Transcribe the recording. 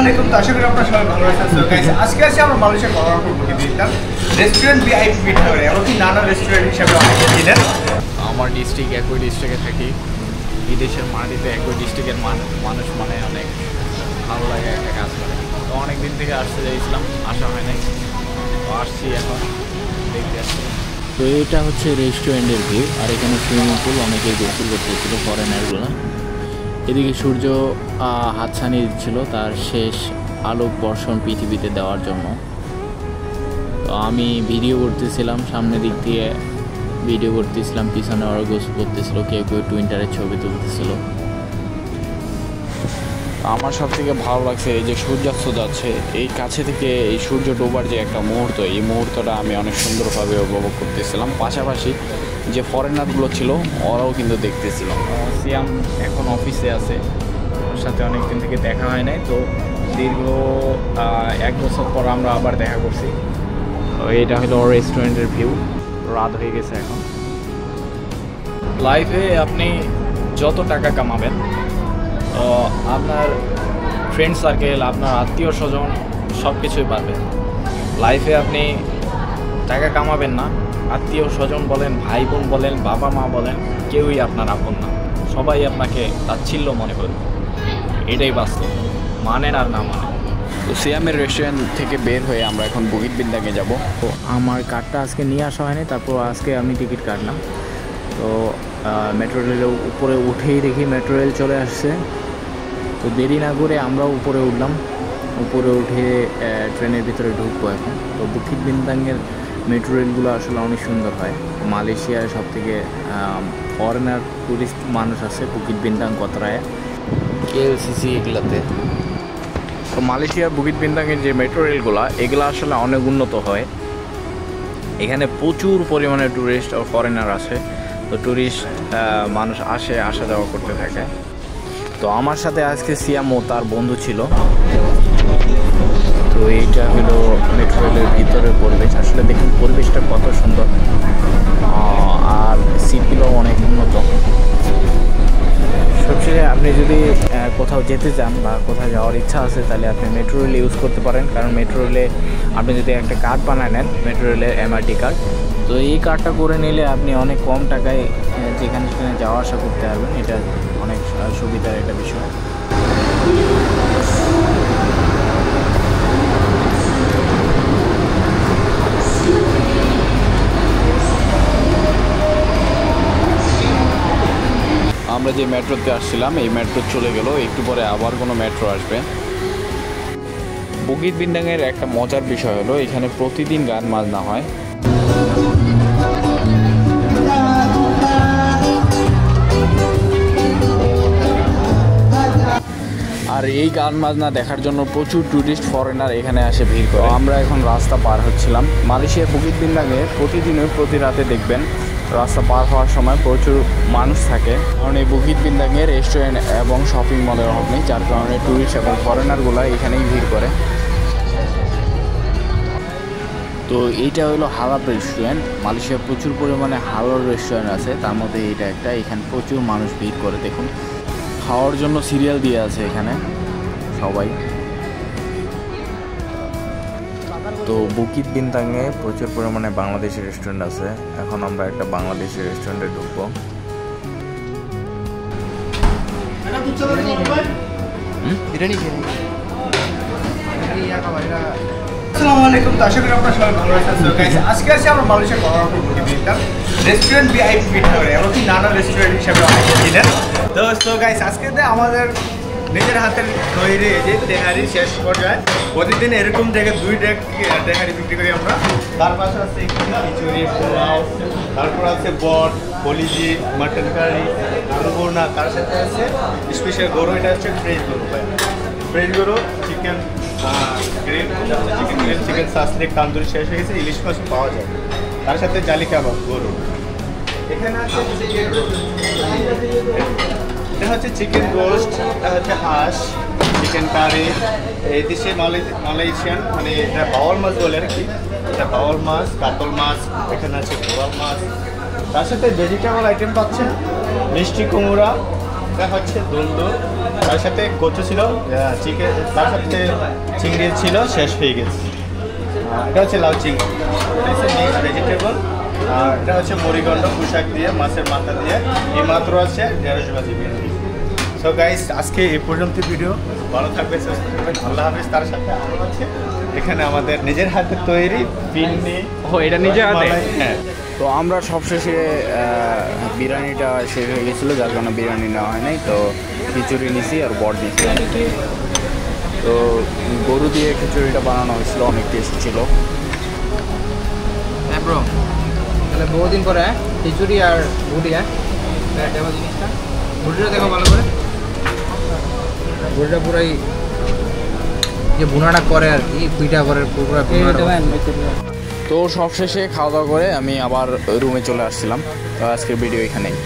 আসসালামাইকুম। তো আশা করি আপনারা সবাই ভালো আছেন। সো গাইস, আজকে আসি আমরা Malaysia Kuala Lumpur booking restaurant VIP মিঠাই এমনকি নানা রেস্টুরেন্ট হিসাবে অনেকে চিনেন। আমার ডিস্ট্রিক্ট একই ডিস্ট্রিক্টে থাকি, বিদেশের মাটিতে একই ডিস্ট্রিক্টের মানুষ মানে অনেক ভালো লাগে একটা কাজ করে। তো অনেক দিন থেকে আসতে চাইছিলাম, আসা হয় নাই, তো আসছি এখন দেখতে আসছি। তো এটা হচ্ছে রেস্টুরেন্টের ভিউ, আর এখানে সুইমিং পুল, অনেকেই গোসল করতেছিল ফরেনারগুলো। এদিকে সূর্য হাতছানি দিচ্ছিল তার শেষ আলোক বর্ষণ পৃথিবীতে দেওয়ার জন্য। তো আমি ভিডিও করতেছিলাম, সামনের দিক দিয়ে ভিডিও করতেছিলাম, পিছনে ওরা গোসল করতেছিল, কেউ কেউ টুইন্টারের ছবি তুলতেছিল। আমার সব থেকে ভালো লাগছে এই যে সূর্যাস্ত যাচ্ছে, এই কাছে থেকে এই সূর্য ডোবার যে একটা মুহূর্ত, এই মুহূর্তটা আমি অনেক সুন্দরভাবে উপভোগ করতেছিলাম। পাশাপাশি যে ফরেনারগুলো ছিল ওরাও কিন্তু দেখতেছিল। সিয়াম এখন অফিসে আছে, ওর সাথে অনেক দিন থেকে দেখা হয় নাই। তো দীর্ঘ 1 বছর পর আমরা আবার দেখা করছি। তো এটা হলো রেস্টুরেন্টের ভিউ। রাত হয়ে গেছে এখন। লাইফে আপনি যত টাকা কামাবেন, আপনার ফ্রেন্ড সার্কেল, আপনার আত্মীয় স্বজন সব কিছুই পারবেন। লাইফে আপনি টাকা কামাবেন না, আত্মীয় স্বজন বলেন, ভাই বোন বলেন, বাবা মা বলেন, কেউই আপনার আপন না। সবাই আপনাকে তাচ্ছিল্য মনে করবে। এটাই বাস্তব, মানেন আর না মানেন। তো সিয়ামের রেস্টুরেন্ট থেকে বের হয়ে আমরা এখন বুকিট বিন্দাঙে যাব। তো আমার কার্ডটা আজকে নিয়ে আসা হয়নি, তারপর আজকে আমি টিকিট কাটলাম। তো মেট্রো রেলের উপরে উঠেই দেখি মেট্রো রেল চলে আসছে। তো দেরি না করে আমরাও উপরে উঠলাম, উপরে উঠে ট্রেনের ভিতরে ঢুকবো এখন। তো বুকিট বিন্দাঙের মেট্রো রেলগুলো আসলে অনেক সুন্দর হয়। মালয়েশিয়ার সব থেকে ফরেনার টুরিস্ট মানুষ আছে বুকিট বিন্দাং, কতরায়, KLCC এগুলাতে। তো মালয়েশিয়ার বুকিট বিন্দাঙের যে মেট্রো রেলগুলো, এগুলো আসলে অনেক উন্নত হয়। এখানে প্রচুর পরিমাণে ট্যুরিস্ট ও ফরেনার আসে। তো ট্যুরিস্ট মানুষ আসা যাওয়া করতে থাকে। তো আমার সাথে আজকে সিয়াম ও তার বন্ধু ছিল। তো এইটা হলো মেট্রো রেলের ভিতরের পরিবেশ। আসলে দেখুন পরিবেশটা কত সুন্দর, আর সিটগুলো অনেক উন্নত। সবশেষে আপনি যদি কোথাও যেতে চান বা কোথাও যাওয়ার ইচ্ছা আছে, তাহলে আপনি মেট্রো রেল ইউজ করতে পারেন। কারণ মেট্রো রেলে আপনি যদি একটা কার্ড বানায় নেন, মেট্রো রেলের MRT কার্ড, তো এই কার্ডটা করে নিলে আপনি অনেক কম টাকায় যেখানে সেখানে যাওয়া আসা করতে পারবেন। এটা অনেক সুবিধার একটা বিষয়। আমরা যে মেট্রোতে আসছিলাম, এই মেট্রো চলে গেল, একটু পরে আবার কোনো মেট্রো আসবে। বুকিট বিন্দাঙের একটা মজার বিষয় হলো এখানে প্রতিদিন গান বাজনা হয়। আর এই গান বাজনা দেখার জন্য প্রচুর ট্যুরিস্ট ফরেনার এখানে আসে ভিড় করে। আমরা এখন রাস্তা পার হচ্ছিলাম। মালয়েশিয়ার বুকিট বিন্দাঙে প্রতিদিনই প্রতি রাতে দেখবেন রাস্তা পার হওয়ার সময় প্রচুর মানুষ থাকে। কারণ এই বুকিট বিন্দাঙে রেস্টুরেন্ট এবং শপিং মলের অভাব নেই, যার কারণে ট্যুরিস্ট এবং ফরেনারগুলো এখানেই ভিড় করে। তো এইটা হলো হালাল রেস্টুরেন্ট। মালয়েশিয়ায় প্রচুর পরিমাণে হালাল রেস্টুরেন্ট আছে, তার মধ্যে এইটা একটা। এখানে প্রচুর মানুষ ভিড় করে, দেখুন খাওয়ার জন্য সিরিয়াল দিয়ে আছে এখানে সবাই। তো বুকিট বিন্দাঙে প্রচুর পরিমাণে বাংলাদেশি রেস্টুরেন্ট আছে। এখন আমরা একটা বাংলাদেশি রেস্টুরেন্টে ঢুকবো। আসসালামাইকুম। তো আশা করি আপনারা সবাই ভালো আছেন। সো গাইস, আজকে আসি আমরা Malaysia Kuala Lumpur booking restaurant VIP মিঠাই এমনকি নানা রেস্টুরেন্ট হিসাবে অনেকে চিনেন। তো গাইস, আজকে আমাদের নিজের হাতের তৈরি এই যে তেহারি শেষ পর্যায়ে। প্রতিদিন এরকম জায়গায় 2 ডেক তেহারি বিক্রি করি আমরা। তার পাশে আছে খিচুড়ি, পোলাও, তারপর আছে বট, কলিজি, মাটন কারি, আলু বোনা, তার সাথে আছে স্পেশাল গরু। এটা হচ্ছে ফ্রেশ গরু, ফ্রেশ গরু, chicken grill, chicken grill, chicken shashlik, tandoori শেষ হয়ে গেছে, ইলিশ মাছ পাওয়া যায়। তার সাথে জালি কাবাব গরু। এখানে আছে এটা হচ্ছে চিকেন রোস্ট, এটা হচ্ছে হাঁস, চিকেন কারি। এই দেশে মালয়েশিয়ান মানে এটা বাওয়াল মাছ বলে আর কি। এটা বাওয়াল মাছ, কাতল মাছ, এখানে আছে বোয়াল মাছ। তার সাথে ভেজিটেবল আইটেম পাচ্ছেন, মিষ্টি কুমড়া, এটা হচ্ছে দুন্দু, তার সাথে কচু ছিল, চিকেন, তার সাথে চিংড়ি ছিল, শেষ হয়ে গেছে। এটা হচ্ছে লাউ চিংড়ি, এটা হচ্ছে মিক্সড ভেজিটেবল, আর এটা হচ্ছে মুড়িগন্ড পোশাক দিয়ে মাছের মাথা দিয়ে, এই মাত্র আছে 150 ভাজি বিরিয়ানি। সো গাইস, আজকে এই পর্যন্ত ভিডিও। ভালো থাকবে, সুস্থ থাকবেন, আল্লাহ হাফিজ। তার সাথে আরও আছে এখানে আমাদের নিজের হাতে তৈরি পিন্নি। ও, এটা নিজের হাতে? হ্যাঁ। তো আমরা সবশেষে বিরিয়ানিটা শেষ হয়ে গেছিলো, যার কারণে বিরিয়ানি নেওয়া হয় নাই। তো খিচুড়ি নিছি আর বট নিছি। তো গরু দিয়ে খিচুড়িটা বানানো হয়েছিল, অনেক টেস্ট ছিল। হ্যাঁ ব্রো, তাহলে বহুদিন পরে খিচুড়ি আর ভুড়ি। দেখো জিনিসটা, ভুড়িটা দেখো ভালো করে। ভুড়িটা পুরাই যে ভুনাটা করে আর কি, পিঠা করে পুরো। তো সবশেষে খাওয়া দাওয়া করে আমি আবার রুমে চলে আসছিলাম। তো আজকের ভিডিও এখানেই।